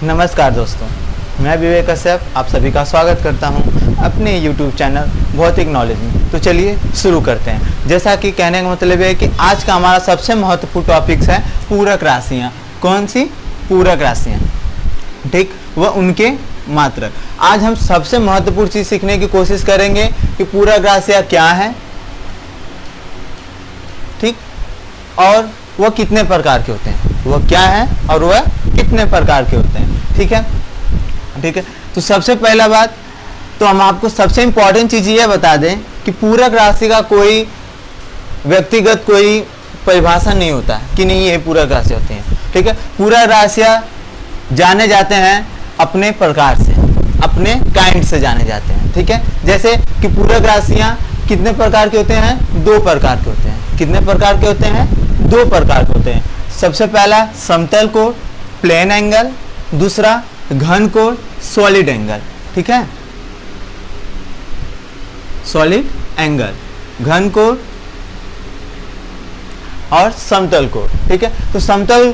नमस्कार दोस्तों, मैं विवेक कश्यप आप सभी का स्वागत करता हूं अपने YouTube चैनल भौतिक नॉलेज में। तो चलिए शुरू करते हैं। जैसा कि कहने का मतलब है कि आज का हमारा सबसे महत्वपूर्ण टॉपिक्स है पूरक राशियां। कौन सी? पूरक राशियां, ठीक, वह उनके मात्रक। आज हम सबसे महत्वपूर्ण चीज़ सीखने की कोशिश करेंगे कि पूरक राशियां क्या है, ठीक, और वह कितने प्रकार के होते हैं, वह क्या है और वह कितने प्रकार के होते हैं। ठीक है, ठीक है। तो सबसे पहला बात तो हम आपको सबसे इंपॉर्टेंट चीज़ ये बता दें कि पूरक राशि का कोई व्यक्तिगत कोई परिभाषा नहीं होता कि नहीं ये पूरक राशि होती हैं। ठीक है, पूरक राशियाँ जाने जाते हैं अपने प्रकार से, अपने काइंड से जाने जाते हैं। ठीक है, जैसे कि पूरक राशियाँ कितने प्रकार के होते हैं? दो प्रकार के होते हैं। कितने प्रकार के होते हैं? दो प्रकार के होते हैं। सबसे पहला समतल कोण प्लेन एंगल, दूसरा घन कोण सॉलिड एंगल। ठीक है, सॉलिड एंगल, घन कोण और समतल कोण। ठीक है, तो समतल,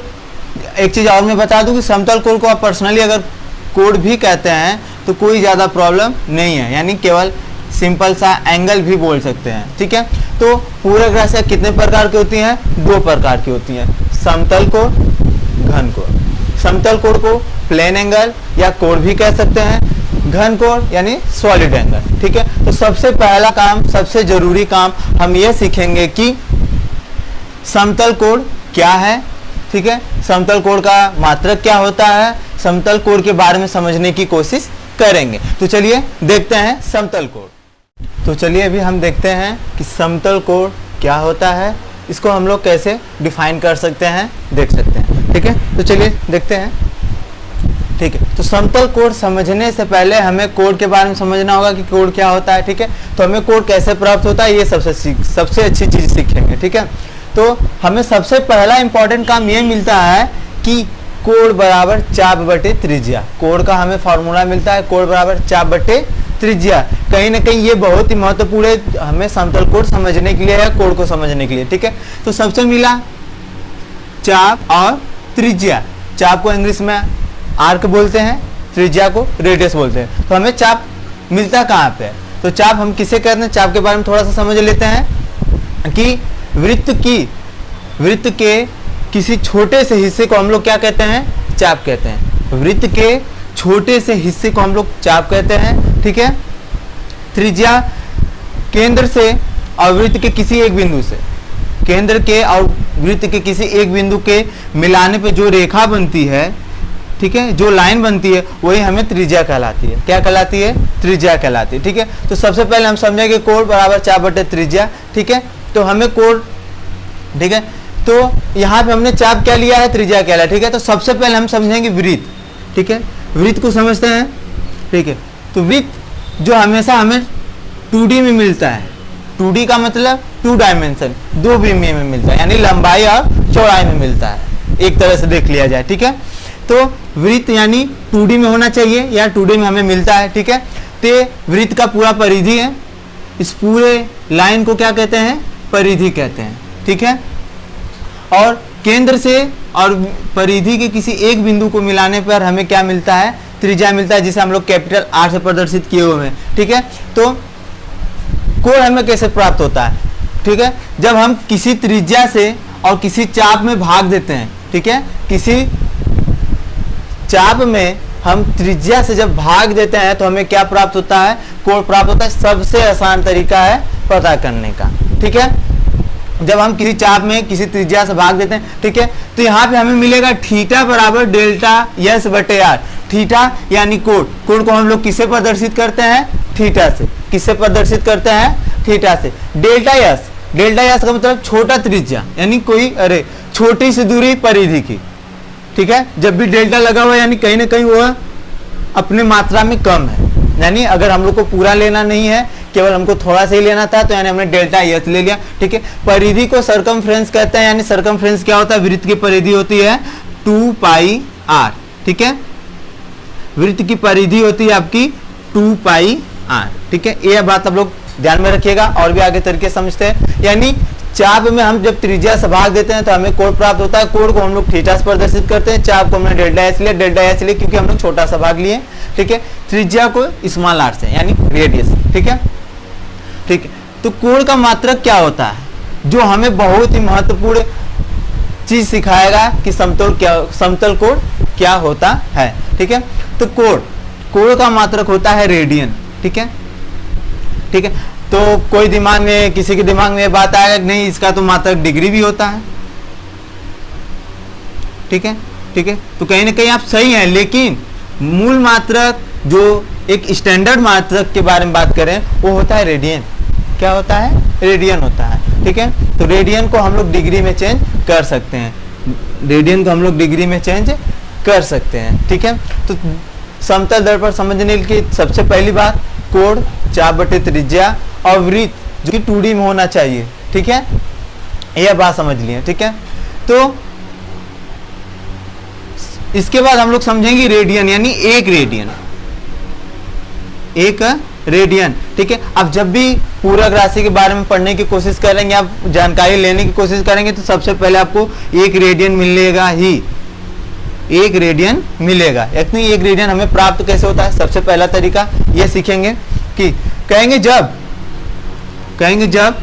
एक चीज और मैं बता दूं कि समतल कोण को आप पर्सनली अगर कोण भी कहते हैं तो कोई ज़्यादा प्रॉब्लम नहीं है, यानी केवल सिंपल सा एंगल भी बोल सकते हैं। ठीक है, तो पूरक राशियां कितने प्रकार की होती हैं? दो प्रकार की होती हैं, समतल कोण, घन कोण। समतल कोण को प्लेन एंगल या कोण भी कह सकते हैं, घन कोण यानी सॉलिड एंगल। ठीक है, तो सबसे पहला काम, सबसे जरूरी काम हम ये सीखेंगे कि समतल कोण क्या है। ठीक है, समतल कोण का मात्रक क्या होता है, समतल कोण के बारे में समझने की कोशिश करेंगे। तो चलिए देखते हैं समतल कोण। तो चलिए अभी हम देखते हैं कि समतल कोण क्या होता है, इसको हम लोग कैसे डिफाइन कर सकते हैं, देख सकते हैं। ठीक है, तो चलिए देखते हैं। ठीक है, तो समतल कोण समझने से पहले हमें कोण के बारे में समझना होगा कि कोण क्या होता है। ठीक है, तो हमें कोण कैसे प्राप्त होता है ये सबसे अच्छी चीज़ सीखेंगे। ठीक है, तो हमें सबसे पहला इंपॉर्टेंट काम ये मिलता है कि कोण बराबर चाप बटे त्रिज्या। कोण का हमें फॉर्मूला मिलता है, कोण बराबर चाप बटे त्रिज्या। कहीं ना कहीं ये बहुत ही महत्वपूर्ण है हमें समतल कोण समझने के लिए या कोण को समझने के लिए। ठीक है, तो सबसे मिला चाप और त्रिज्या। चाप को इंग्लिश में आर्क बोलते हैं, त्रिज्या को रेडियस बोलते हैं। तो हमें चाप मिलता कहाँ पे है? तो चाप हम किसे कहते हैं, चाप के बारे में थोड़ा सा समझ लेते हैं कि वृत्त के किसी छोटे से हिस्से को हम लोग क्या कहते हैं? चाप कहते हैं। वृत्त के छोटे से हिस्से को हम लोग चाप कहते हैं। ठीक है, त्रिज्या केंद्र से और वृत्त के किसी एक बिंदु से, केंद्र के और वृत्त के किसी एक बिंदु के मिलाने पे जो रेखा बनती है, ठीक है, जो लाइन बनती है, वही हमें त्रिज्या कहलाती है। क्या कहलाती है? त्रिज्या कहलाती है। ठीक है, तो सबसे पहले हम समझेंगे कोण बराबर चाप बटे त्रिज्या। ठीक है, तो हमें कोण, ठीक है, तो यहाँ पे हमने चाप क्या लिया है, त्रिज्या क्या लिया। ठीक है, तो सबसे पहले हम समझेंगे वृत्त। ठीक है, वृत्त को समझते हैं। ठीक है, तो वृत्त जो हमेशा हमें 2D में मिलता है। 2D का मतलब 2 डायमेंशन, 2 विमीय में मिलता है, यानी लंबाई और चौड़ाई में मिलता है, एक तरह से देख लिया जाए। ठीक है, तो वृत्त यानी 2D में होना चाहिए या 2D में हमें मिलता है। ठीक है, तो वृत्त का पूरा परिधि है, इस पूरे लाइन को क्या कहते हैं? परिधि कहते हैं। ठीक है, और केंद्र से और परिधि के किसी एक बिंदु को मिलाने पर हमें क्या मिलता है? त्रिज्या मिलता है, जिसे हम लोग कैपिटल R से प्रदर्शित किए हुए हैं। ठीक है, तो कोण हमें कैसे प्राप्त होता है? ठीक है, जब हम किसी त्रिज्या से और किसी चाप में भाग देते हैं। ठीक है, किसी चाप में हम त्रिज्या से जब भाग देते हैं तो हमें क्या प्राप्त होता है? कोण प्राप्त होता है। सबसे आसान तरीका है पता करने का। ठीक है, जब हम किसी चाप में किसी त्रिज्या से भाग देते हैं, ठीक है, तो यहाँ पे हमें मिलेगा थीटा बराबर डेल्टा यस बटे आर। थीटा यानी कोण, कोण को हम लोग किससे प्रदर्शित करते हैं? थीटा से। किससे प्रदर्शित करते हैं? थीटा से। डेल्टा यस, डेल्टा यस का मतलब छोटा त्रिज्या, यानी कोई छोटी सी दूरी परिधि की। ठीक है, जब भी डेल्टा लगा हुआ है यानी कहीं ना कहीं वह अपने मात्रा में कम है, यानी अगर हम लोग को पूरा लेना नहीं है, केवल हमको थोड़ा सा ही लेना था, तो यानी हमने डेल्टा यस ले लिया। ठीक है, परिधि को सरकमफ्रेंस कहते हैं, यानी सरकमफ्रेंस क्या होता है? वृत्त की परिधि होती है 2 पाई आर। ठीक है, वृत्त की परिधि होती है आपकी 2 पाई आर। ठीक है, ये बात आप लोग ध्यान में रखिएगा और भी आगे तरीके समझते हैं। यानी चाप में हम जब त्रिज्या से भाग देते हैं तो हमें कोण प्राप्त होता है। कोण को हम लोग थीटा से प्रदर्शित करते हैं। चाप को हमने डेल्टा एस लिया, डेल्टा एस लिया क्योंकि हम लोग छोटा सा भाग लिए, ठीक है। त्रिज्या को स्मॉल आर से यानी रेडियस, ठीक है, ठीक है। तो कोण का मात्रक क्या होता है, जो हमें बहुत ही महत्वपूर्ण चीज सिखाएगा कि समतल कोण क्या होता है, ठीक है। तो कोण का मात्रक होता है रेडियन, ठीक है, ठीक है। तो कोई दिमाग में, किसी के दिमाग में बात आएगा नहीं इसका तो मात्रक डिग्री भी होता है, ठीक है, ठीक है। तो कहीं ना कहीं आप सही हैं, लेकिन मूल मात्रक जो एक स्टैंडर्ड मात्रक के बारे में बात करें वो होता है रेडियन। क्या होता है? रेडियन होता है, ठीक है। तो रेडियन को हम लोग डिग्री में चेंज कर सकते हैं, रेडियन को हम लोग डिग्री में चेंज कर सकते हैं, ठीक है। तो समतल दर्पण पर समझने की सबसे पहली बात, कोण, चाप बटे त्रिज्या और वृत्त जो कि 2D में होना चाहिए, ठीक है, यह बात समझ लिए, ठीक है। तो इसके बाद हम लोग समझेंगे रेडियन, यानी एक रेडियन, एक रेडियन, ठीक है। अब जब भी पूरक राशि के बारे में पढ़ने की कोशिश करेंगे, आप जानकारी लेने की कोशिश करेंगे, तो सबसे पहले आपको एक रेडियन मिलेगा ही, एक रेडियन मिलेगा। इतनी एक रेडियन हमें प्राप्त कैसे होता है, सबसे पहला तरीका ये सीखेंगे कि कहेंगे जब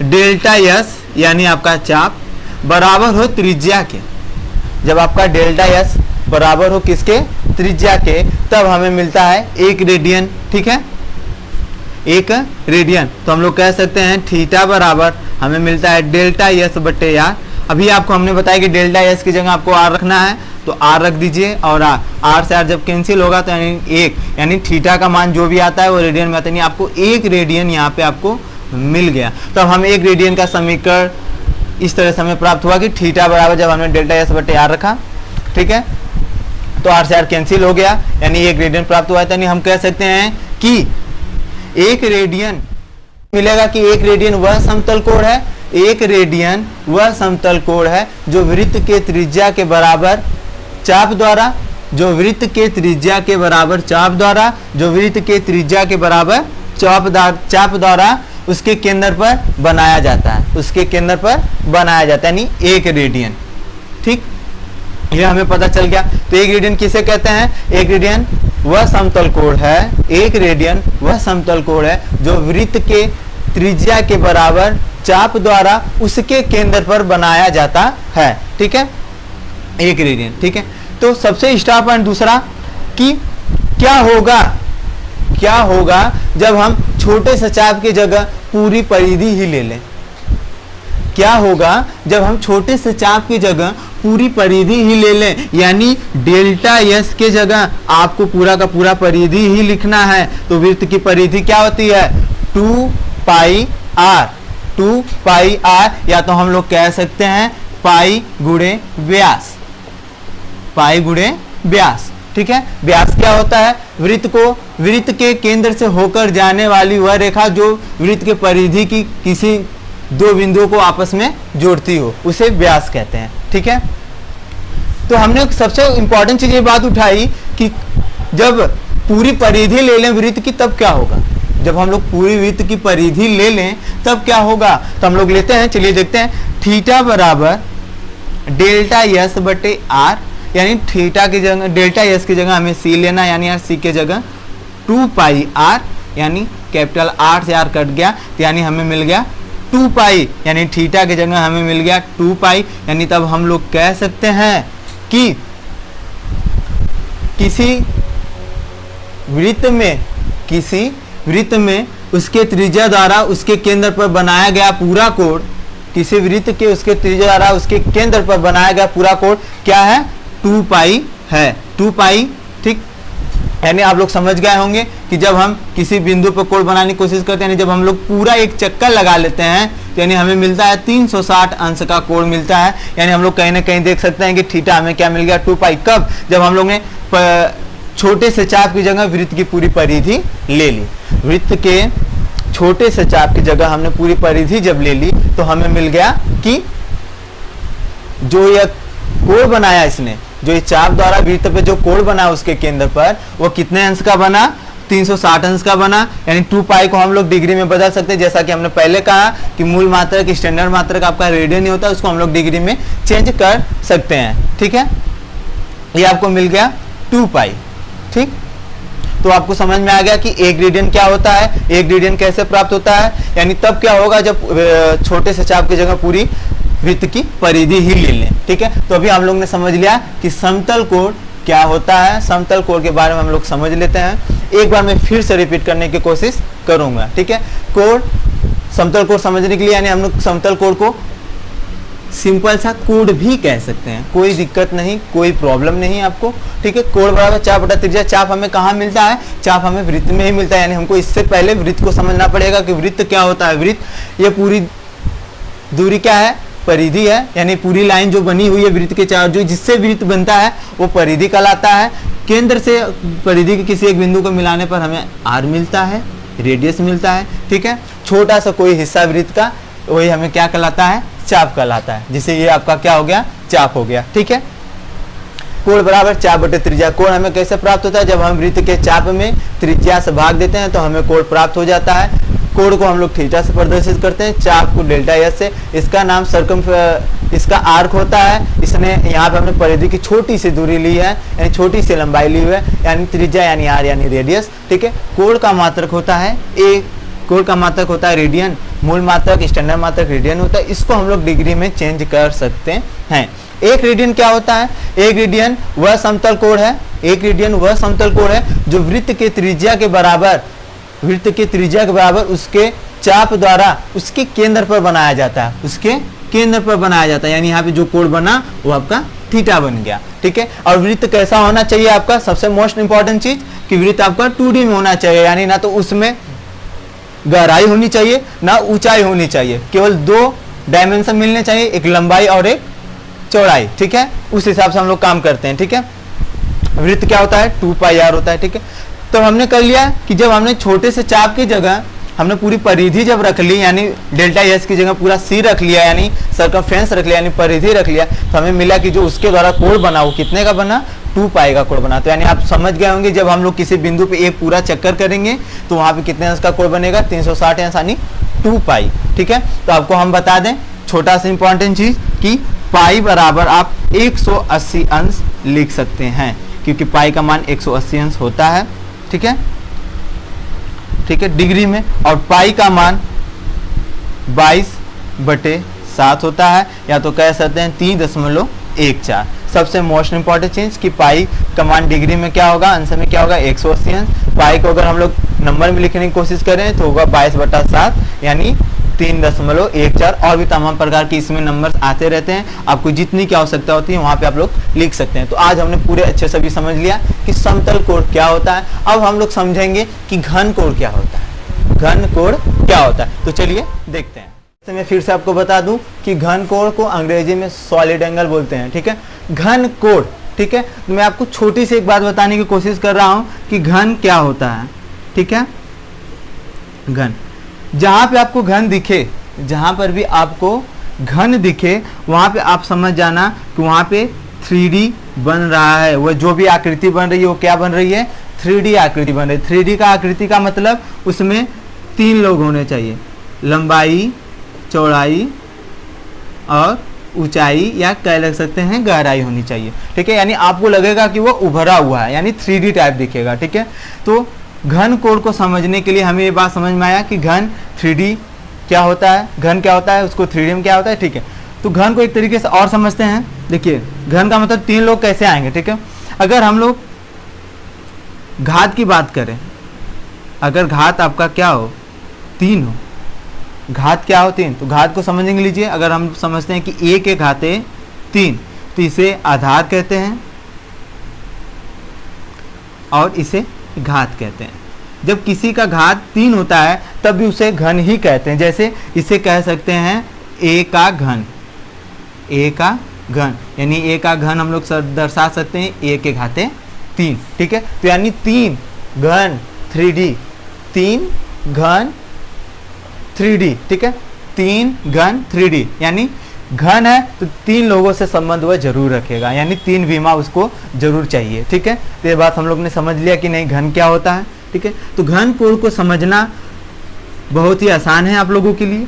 डेल्टा एस यानी आपका चाप बराबर हो त्रिज्या के, जब आपका डेल्टा एस बराबर हो किसके? त्रिज्या के, तब हमें मिलता है एक रेडियन, ठीक है, एक रेडियन। तो हम लोग कह सकते हैं थीटा बराबर हमें मिलता है डेल्टा एस बटे आर। अभी आपको हमने बताया कि डेल्टा एस की जगह आपको आर रखना है, तो आर रख दीजिए, और आर से आर जब कैंसिल होगा तो यानी एक, यानी थीटा का मान जो भी आता है वो रेडियन में आता है, यानी आपको एक रेडियन यहाँ पे आपको मिल गया। तो अब हम एक रेडियन का समीकरण इस तरह से हमें प्राप्त हुआ कि थीटा बराबर जब हमने डेल्टा एस बटे आर रखा, ठीक है, तो आर से आर कैंसिल हो गया, यानी एक रेडियन प्राप्त हुआ है। यानी हम कह सकते हैं कि एक रेडियन मिलेगा कि एक रेडियन वह समतल कोण है, एक रेडियन वह समतल कोण है जो वृत्त के त्रिज्या के बराबर चाप द्वारा, जो वृत्त के त्रिज्या के बराबर चाप द्वारा, जो वृत्त के त्रिज्या के बराबर चाप द्वारा उसके केंद्र पर बनाया जाता है, उसके केंद्र पर बनाया जाता है, यानी एक रेडियन, ठीक, ये हमें पता चल गया। तो एक रेडियन किसे कहते हैं? एक रेडियन वह समतल कोण है, एक रेडियन वह समतल कोण है जो वृत्त के त्रिज्या के बराबर चाप द्वारा उसके केंद्र पर बनाया जाता है, ठीक है, एक रेडियन, ठीक है। तो सबसे स्टार पॉइंट दूसरा कि क्या होगा जब हम छोटे से चाप की जगह पूरी परिधि ही ले लें। क्या होगा जब हम छोटे से चाप की जगह पूरी परिधि ही ले लें, यानी डेल्टा एस के जगह आपको पूरा का पूरा परिधि ही लिखना है। तो वृत्त की परिधि क्या होती है? 2 पाई आर, 2 पाई आर, या तो हम लोग कह सकते हैं पाई गुणे व्यास, पाई गुणे व्यास, ठीक है। व्यास क्या होता है? वृत्त के केंद्र से होकर जाने वाली वह रेखा जो वृत्त के परिधि की किसी दो बिंदुओं को आपस में जोड़ती हो, उसे व्यास कहते हैं, ठीक है। तो हमने सबसे इंपॉर्टेंट चीज ये बात उठाई कि जब पूरी परिधि ले लें वृत्त की तब क्या होगा, जब हम लोग पूरी वृत्त की परिधि ले लें तब क्या होगा। तो हम लोग लेते हैं, चलिए देखते हैं, थीटा बराबर डेल्टा एस बटे आर, यानी थीटा की जगह डेल्टा एस की जगह हमें सी लेना, यानी यार सी की जगह 2 पाई आर, यानी कैपिटल आर से आर कट गया, तो यानी हमें मिल गया 2 पाई, यानी थीटा की जगह हमें मिल गया 2 पाई। यानी तब हम लोग कह सकते हैं कि किसी वृत्त में उसके त्रिज्या द्वारा उसके केंद्र पर बनाया गया पूरा कोण, किसी वृत्त के उसके त्रिज्या द्वारा उसके केंद्र पर बनाया गया पूरा कोण क्या है? 2 पाई है, 2 पाई, ठीक। यानी आप लोग समझ गए होंगे कि जब हम किसी बिंदु पर कोण बनाने की कोशिश करते हैं, यानी जब हम लोग पूरा एक चक्कर लगा लेते हैं तो यानी हमें मिलता है 360 अंश का कोण मिलता है। यानी हम लोग कहीं ना कहीं देख सकते हैं कि थीटा हमें क्या मिल गया? 2 पाई। कब? जब हम लोग ने छोटे से चाप की जगह वृत्त की पूरी परिधि ले ली, वृत्त के छोटे से चाप की जगह हमने पूरी परिधि जब ले ली तो हमें मिल गया कि जो यह कोण बनाया इसने, जो इस चाप द्वारा वृत्त पे जो कोण बना उसके केंद्र पर, वो कितने अंश का बना? 360 अंश का बना, यानी 2 पाई को हम लोग डिग्री में बदल सकते हैं। जैसा कि हमने पहले कहा कि मूल मात्रक स्टैंडर्ड मात्रक आपका रेडियन ही होता है, उसको हम लोग डिग्री में चेंज कर सकते हैं। ठीक है, ये आपको मिल गया 2 पाई। ठीक, तो आपको समझ में आ गया कि एक रेडियन क्या होता है, एक रेडियन कैसे प्राप्त होता है, यानी तब क्या होगा जब छोटे से चाप की जगह पूरी वृत्त की परिधि ही ले लें। ठीक है, तो अभी हम लोग ने समझ लिया कि समतल कोण क्या होता है। समतल कोण के बारे में हम लोग समझ लेते हैं। एक बार मैं फिर से रिपीट करने की कोशिश करूंगा। ठीक है, कोण, समतल कोण समझने के लिए यानी हम लोग समतल कोण को सिंपल सा कोड भी कह सकते हैं, कोई दिक्कत नहीं, कोई प्रॉब्लम नहीं है आपको। ठीक है, कोण बराबर चाप बटा त्रिज्या। चाप हमें कहाँ मिलता है, चाप हमें वृत्त में ही मिलता है, यानी हमको इससे पहले वृत्त को समझना पड़ेगा कि वृत्त क्या होता है। वृत्त, ये पूरी दूरी क्या है, परिधि है, यानी पूरी लाइन जो बनी हुई है वृत्त के चारों, जो जिससे वृत्त बनता है वो परिधि कहलाता है। केंद्र से परिधि के किसी एक बिंदु को मिलाने पर हमें आर मिलता है, रेडियस मिलता है। ठीक है, छोटा सा कोई हिस्सा वृत्त का, वही हमें क्या कहलाता है, चाप कहलाता है, जिसे ये आपका क्या हो गया, चाप हो गया। ठीक है, कोण बराबर चाप बटे त्रिज्या। कोण हमें कैसे प्राप्त होता है, जब हम वृत्त के चाप में त्रिज्या से भाग देते हैं तो हमें कोण प्राप्त हो जाता है। कोण को हम लोग थीटा से प्रदर्शित करते हैं, चाप को डेल्टा एस से। इसका नाम इसका आर्क होता है। इसने यहाँ पे हमने परिधि की छोटी सी दूरी ली है, यानी छोटी सी लंबाई ली हुई है, यानी त्रिज्या यानी आर यानी रेडियस। ठीक है, कोण का मात्रक होता है ए, कोण का मात्रक होता है रेडियन, मूल मात्रक स्टैंडर्ड मात्रक रेडियन होता है। इसको हम लोग डिग्री में चेंज कर सकते हैं। एक रेडियन क्या होता है, एक रेडियन वह समतल कोण है, एक रेडियन वह समतल कोण है जो वृत्त के त्रिज्या के बराबर, वृत्त के त्रिज्या के बराबर उसके चाप द्वारा उसके केंद्र पर बनाया जाता है, उसके केंद्र पर बनाया जाता है। यानी यहाँ पे जो कोण बना वो आपका थीटा बन गया। ठीक है, और वृत्त कैसा होना चाहिए आपका, सबसे मोस्ट इंपॉर्टेंट चीज कि वृत्त आपका 2D में होना चाहिए, यानी ना तो उसमें गहराई होनी चाहिए ना ऊंचाई होनी चाहिए, केवल 2 डायमेंशन मिलने चाहिए, एक लंबाई और एक चौड़ाई। ठीक है, उस हिसाब से हम लोग काम करते हैं। ठीक है, वृत्त क्या होता है, 2 पाई आर होता है। ठीक है, तो हमने कर लिया कि जब हमने छोटे से चाप की जगह हमने पूरी परिधि जब रख ली, यानी डेल्टा एस की जगह पूरा सी रख लिया, यानी सर्कमफ्रेंस रख लिया, यानी परिधि रख लिया, तो हमें मिला कि जो उसके द्वारा कोण बना वो कितने का बना, 2 पाई का कोण बना। तो यानी आप समझ गए होंगे जब हम लोग किसी बिंदु पे एक पूरा चक्कर करेंगे तो वहां पे कितने अंश का कोण बनेगा, 360 अंश यानी 2 पाई। ठीक है, तो आपको हम बता दें छोटा सा इंपॉर्टेंट चीज कि पाई बराबर आप 180 अंश लिख सकते हैं, क्योंकि पाई का मान 180 अंश होता है। ठीक है, ठीक है, डिग्री में, और पाई का मान 22/7 होता है, या तो कह सकते हैं 3.14। सबसे मोस्ट इंपॉर्टेंट चीज कि पाई का मान डिग्री में क्या होगा, आंसर में क्या होगा, 180 अंश। पाई को अगर हम लोग नंबर में लिखने की कोशिश करें तो होगा 22/7 यानी 3.14। और भी तमाम प्रकार के इसमें नंबर आते रहते हैं, आपको जितनी की आवश्यकता होती है वहां पे आप लोग लिख सकते हैं। तो आज हमने पूरे अच्छे से भी समझ लिया कि समतल कोण क्या होता है। अब हम लोग समझेंगे कि घन कोण क्या होता है, घन कोण क्या होता है। तो चलिए देखते हैं। तो मैं फिर से आपको बता दूं कि घन कोण को अंग्रेजी में सॉलिड एंगल बोलते हैं। ठीक है, घन कोण। ठीक है, तो मैं आपको छोटी सी एक बात बताने की कोशिश कर रहा हूं कि घन क्या होता है। ठीक है, घन, जहां पे आपको घन दिखे, जहां पर भी आपको घन दिखे वहां पे आप समझ जाना कि वहां पे 3D बन रहा है। वह जो भी आकृति बन रही है वो क्या बन रही है, 3D आकृति बन रही है। 3D का आकृति का मतलब उसमें 3 लोग होने चाहिए, लंबाई, चौड़ाई और ऊंचाई, या कह लग सकते हैं गहराई होनी चाहिए। ठीक है, यानी आपको लगेगा कि वो उभरा हुआ है, यानी 3D टाइप दिखेगा। ठीक है, तो घन कोण को समझने के लिए हमें ये बात समझ में आया कि घन 3D क्या होता है, घन क्या होता है, उसको 3D में क्या होता है। ठीक है, तो घन को एक तरीके से और समझते हैं। देखिए, घन का मतलब 3 लोग कैसे आएंगे। ठीक है, अगर हम लोग घात की बात करें, अगर घात आपका क्या हो, 3 हो, घात क्या हो, 3, तो घात को समझेंगे। लीजिए, अगर हम समझते हैं कि a के घाते 3, तो इसे आधार कहते हैं और इसे घात कहते हैं। जब किसी का घात 3 होता है तब भी उसे घन ही कहते हैं। जैसे इसे कह सकते हैं a का घन, a का घन, यानी a का घन हम लोग दर्शा सकते हैं a के घाते 3। ठीक है, तो यानी 3 घन 3D, 3 घन 3D। ठीक है, 3 घन 3D, यानी घन है तो 3 लोगों से संबंध वह जरूर रखेगा, यानी 3 विमा उसको जरूर चाहिए। ठीक है, तो ये बात हम लोग ने समझ लिया कि नहीं घन क्या होता है। ठीक है। तो घन कोण को समझना बहुत ही आसान है आप लोगों के लिए,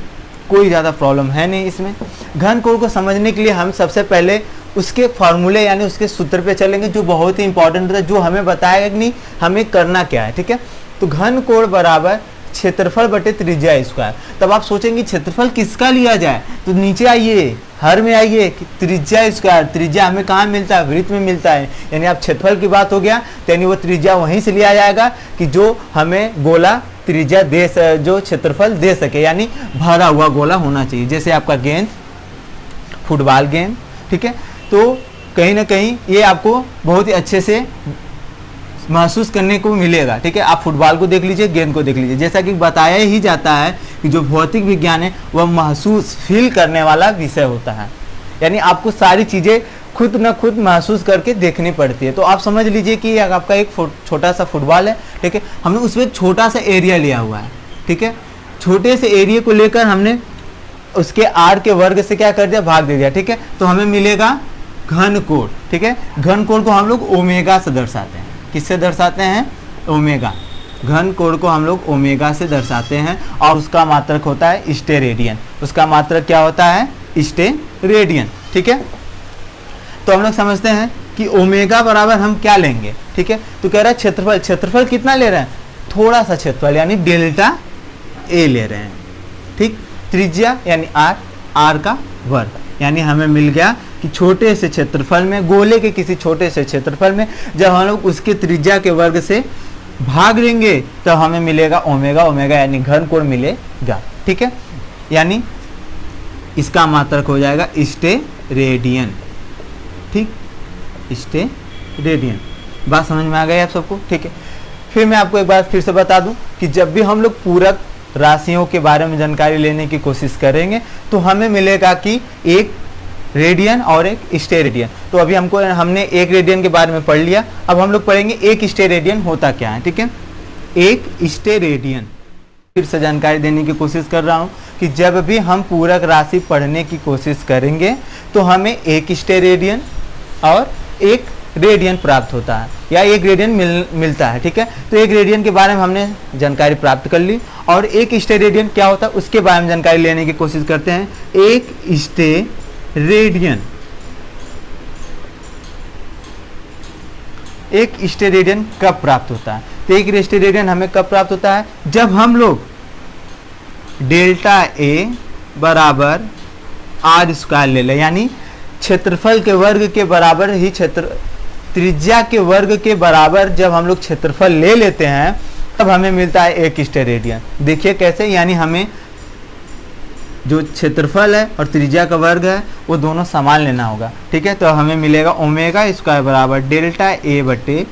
कोई ज़्यादा प्रॉब्लम है नहीं इसमें। घन कोण को समझने के लिए हम सबसे पहले उसके फॉर्मूले यानी उसके सूत्र पे चलेंगे, जो बहुत ही इंपॉर्टेंट है, जो हमें बताएगा कि नहीं हमें करना क्या है, ठीक है। तो घन कोण बराबर क्षेत्रफल बटे त्रिज्या स्क्वायर। तब आप सोचेंगे क्षेत्रफल किसका लिया जाए, तो नीचे आइए, हर में आइए कि त्रिज्या स्क्वायर, त्रिज्या हमें कहाँ मिलता है, वृत्त में मिलता है। यानी आप क्षेत्रफल की बात हो गया तो यानी वो त्रिज्या वहीं से लिया जाएगा कि जो हमें गोला त्रिज्या जो क्षेत्रफल दे सके, यानी भरा हुआ गोला होना चाहिए। जैसे आपका गेंद, फुटबॉल गेंद, ठीक है। तो कहीं ना कहीं ये आपको बहुत ही अच्छे से महसूस करने को मिलेगा, ठीक है। आप फुटबॉल को देख लीजिए, गेंद को देख लीजिए, जैसा कि बताया ही जाता है कि जो भौतिक विज्ञान है वह महसूस फील करने वाला विषय होता है। यानी आपको सारी चीज़ें खुद न खुद महसूस करके देखनी पड़ती है। तो आप समझ लीजिए कि आपका एक छोटा सा फुटबॉल है, ठीक है। हमने उसमें एक छोटा सा एरिया लिया हुआ है, ठीक है। छोटे से एरिया को लेकर हमने उसके आर के वर्ग से क्या कर दिया, भाग दे दिया, ठीक है। तो हमें मिलेगा घन कोण, ठीक है। घन कोण को हम लोग ओमेगा से दर्शाते हैं। किससे दर्शाते हैं, ओमेगा। घन कोण को हम लोग ओमेगा से दर्शाते हैं और उसका मात्रक होता है स्टेरेडियन। उसका मात्रक क्या होता है, स्टेरेडियन, ठीक है। तो हम लोग समझते हैं कि ओमेगा बराबर हम क्या लेंगे, ठीक है। तो कह रहा है क्षेत्रफल, क्षेत्रफल कितना ले रहे हैं, थोड़ा सा क्षेत्रफल यानी डेल्टा ए ले रहे हैं, ठीक। त्रिज्या यानी आर, आर का वर्ग, यानी हमें मिल गया कि छोटे से क्षेत्रफल में, गोले के किसी छोटे से क्षेत्रफल में जब हम लोग उसके त्रिज्या के वर्ग से भाग देंगे तो हमें मिलेगा ओमेगा, ओमेगा यानी घन कोण मिलेगा, ठीक है। यानी इसका मात्रक हो जाएगा स्टेरेडियन, ठीक, स्टेरेडियन। बात समझ में आ गई आप सबको, ठीक है। फिर मैं आपको एक बार फिर से बता दूं कि जब भी हम लोग पूरक राशियों के बारे में जानकारी लेने की कोशिश करेंगे तो हमें मिलेगा कि एक रेडियन और एक स्टेरेडियन। तो अभी हमने एक रेडियन के बारे में पढ़ लिया, अब हम लोग पढ़ेंगे एक स्टेरेडियन होता क्या है, ठीक है। एक स्टेरेडियन फिर से जानकारी देने की कोशिश कर रहा हूँ कि जब भी हम पूरक राशि पढ़ने की कोशिश करेंगे तो हमें एक स्टेरेडियन और एक रेडियन प्राप्त होता है या एक रेडियन मिलता है, ठीक है। तो एक रेडियन के बारे में हमने जानकारी प्राप्त कर ली और एक स्टेरेडियन क्या होता है उसके बारे में जानकारी लेने की कोशिश करते हैं। एक स्टेरेडियन, एक स्टेरेडियन कब प्राप्त होता है, तो एक स्टेरेडियन हमें कब प्राप्त होता है, जब हम लोग डेल्टा ए बराबर आर स्क्वायर ले लें, यानी क्षेत्रफल के वर्ग के बराबर ही त्रिज्या के वर्ग के बराबर जब हम लोग क्षेत्रफल ले लेते हैं तब हमें मिलता है एक स्टेरेडियन। देखिए कैसे, यानी हमें जो क्षेत्रफल है और त्रिज्या का वर्ग है वो दोनों समान लेना होगा, ठीक है। तो हमें मिलेगा ओमेगा स्क्वायर बराबर डेल्टा ए बटे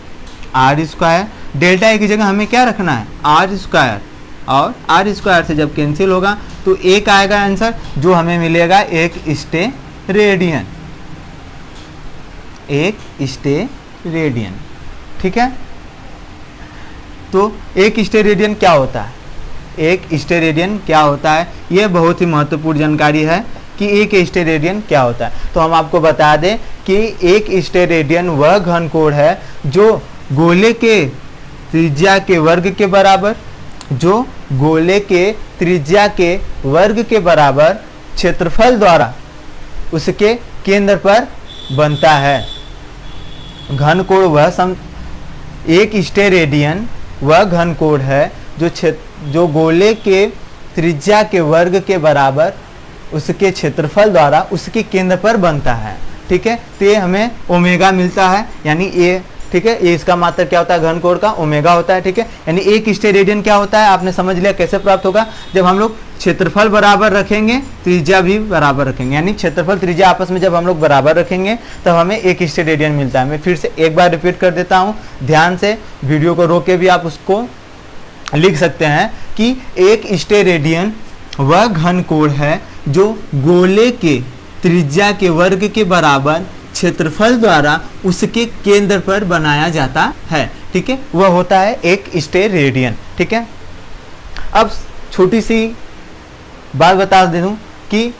आर स्क्वायर। डेल्टा ए की जगह हमें क्या रखना है, आर स्क्वायर, और आर स्क्वायर से जब कैंसिल होगा तो एक आएगा आंसर जो हमें मिलेगा एक स्टेरेडियन, एक स्टेरेडियन, ठीक है। तो एक स्टेरेडियन क्या होता है, एक स्टेरेडियन क्या होता है, यह बहुत ही महत्वपूर्ण जानकारी है कि एक स्टेरेडियन क्या होता है। तो हम आपको बता दें कि एक स्टेरेडियन वह घन कोण है जो गोले के त्रिज्या के वर्ग के बराबर, जो गोले के त्रिज्या के वर्ग के बराबर क्षेत्रफल द्वारा उसके केंद्र पर बनता है। घन कोण वह एक स्टेरेडियन वह घन कोण है जो गोले के त्रिज्या के वर्ग के बराबर उसके क्षेत्रफल द्वारा उसके केंद्र पर बनता है, ठीक है। तो ये हमें ओमेगा मिलता है, यानी ये, ठीक है, ये इसका मात्रक क्या होता है, घन कोण का ओमेगा होता है, ठीक है। यानी एक स्टेरेडियन क्या होता है आपने समझ लिया कैसे प्राप्त होगा, जब हम लोग क्षेत्रफल बराबर रखेंगे त्रिज्या भी बराबर रखेंगे, यानी क्षेत्रफल त्रिज्या आपस में जब हम लोग बराबर रखेंगे तब हमें एक स्टेरेडियन मिलता है। मैं फिर से एक बार रिपीट कर देता हूँ, ध्यान से वीडियो को रोक के भी आप उसको लिख सकते हैं कि एक स्टेरेडियन वह घन कोण है जो गोले के त्रिज्या के वर्ग के बराबर क्षेत्रफल द्वारा उसके केंद्र पर बनाया जाता है, ठीक है, वह होता है एक स्टेरेडियन, ठीक है। अब छोटी सी बात बता दे दूं कि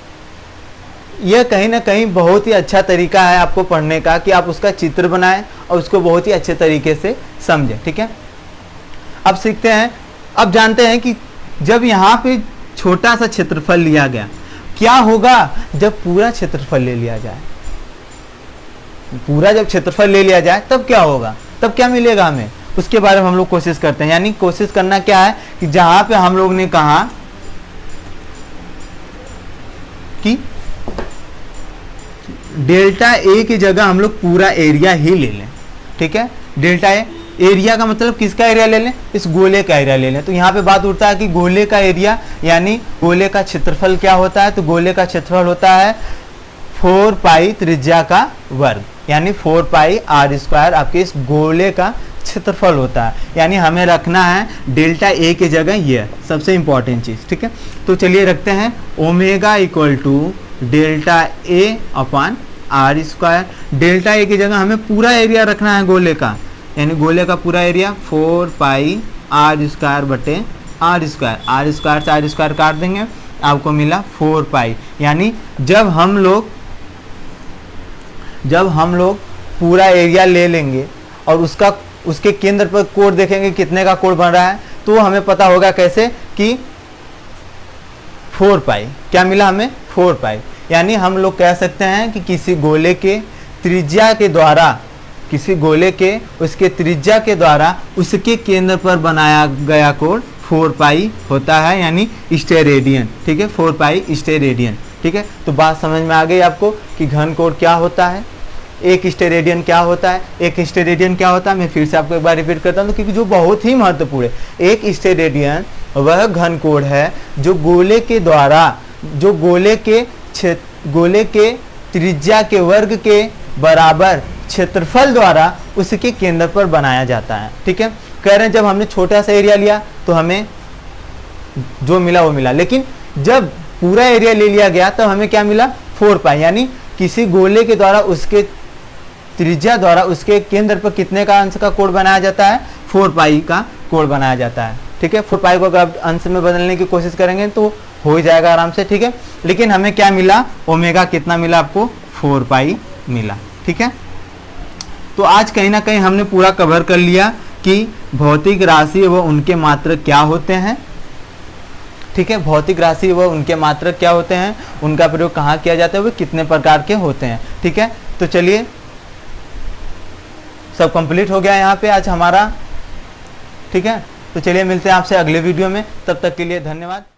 यह कहीं ना कहीं बहुत ही अच्छा तरीका है आपको पढ़ने का कि आप उसका चित्र बनाएं और उसको बहुत ही अच्छे तरीके से समझें, ठीक है। अब सीखते हैं, अब जानते हैं कि जब यहाँ पे छोटा सा क्षेत्रफल लिया गया, क्या होगा जब पूरा क्षेत्रफल ले लिया जाए। पूरा जब क्षेत्रफल ले लिया जाए तब क्या होगा, तब क्या मिलेगा हमें, उसके बारे में हम लोग कोशिश करते हैं। यानी कोशिश करना क्या है कि जहां पे हम लोग ने कहा कि डेल्टा ए की जगह हम लोग पूरा एरिया ही ले लें, ठीक है। डेल्टा ए, एरिया का मतलब किसका एरिया ले लें, इस गोले का एरिया ले लें। तो यहाँ पे बात उठता है कि गोले का एरिया यानी गोले का क्षेत्रफल क्या होता है, तो गोले का क्षेत्रफल होता है 4 पाई त्रिज्या का वर्ग, यानी 4 पाई आर स्क्वायर आपके इस गोले का क्षेत्रफल होता है। यानी हमें रखना है डेल्टा ए की जगह ये सबसे इंपॉर्टेंट चीज, ठीक है। तो चलिए रखते हैं omega equal to delta A upon R square. Delta A की जगह हमें पूरा एरिया रखना है गोले का, यानी गोले का पूरा एरिया 4 पाई आर स्क्वायर बटे आर स्क्वायर। आर स्क्वायर से आर स्क्वायर काट देंगे, आपको मिला 4 पाई। यानी जब हम लोग पूरा एरिया ले लेंगे और उसके केंद्र पर कोण देखेंगे कितने का कोण बन रहा है, तो हमें पता होगा कैसे कि 4 पाई। क्या मिला हमें, 4 पाई। यानी हम लोग कह सकते हैं कि किसी गोले के त्रिज्या के द्वारा, किसी गोले के उसके त्रिज्या के द्वारा उसके केंद्र पर बनाया गया कोण 4 पाई होता है, यानी स्टेरेडियन, ठीक है। 4 पाई स्टेरेडियन, ठीक है। तो बात समझ में आ गई आपको कि घन कोण क्या होता है, एक स्टेरेडियन क्या होता है। एक स्टेरेडियन क्या होता है, मैं फिर से आपको एक बार रिपीट करता हूँ क्योंकि जो बहुत ही महत्वपूर्ण है। एक स्टेरेडियन वह घन कोण है जो गोले के द्वारा, जो गोले के त्रिज्या के वर्ग के बराबर क्षेत्रफल द्वारा उसके केंद्र पर बनाया जाता है, ठीक है। कह रहे हैं जब हमने छोटा सा एरिया लिया तो हमें जो मिला वो मिला, लेकिन जब पूरा एरिया ले लिया गया तब हमें क्या मिला, 4 पाई। यानी किसी गोले के द्वारा उसके त्रिज्या द्वारा उसके केंद्र पर कितने का अंश का कोण बनाया जाता है, 4 पाई का कोण बनाया जाता है, ठीक है। 4 पाई को अगर आप अंश में बदलने की कोशिश करेंगे तो हो जाएगा आराम से, ठीक है। लेकिन हमें क्या मिला, ओमेगा कितना मिला आपको, 4 पाई मिला, ठीक है। तो आज कहीं ना कहीं हमने पूरा कवर कर लिया कि भौतिक राशि व उनके मात्रक क्या होते हैं, ठीक है। भौतिक राशि व उनके मात्रक क्या होते हैं, उनका प्रयोग कहाँ किया जाता है, वे कितने प्रकार के होते हैं, ठीक है। तो चलिए सब कंप्लीट हो गया यहाँ पे आज हमारा, ठीक है। तो चलिए मिलते हैं आपसे अगले वीडियो में, तब तक के लिए धन्यवाद।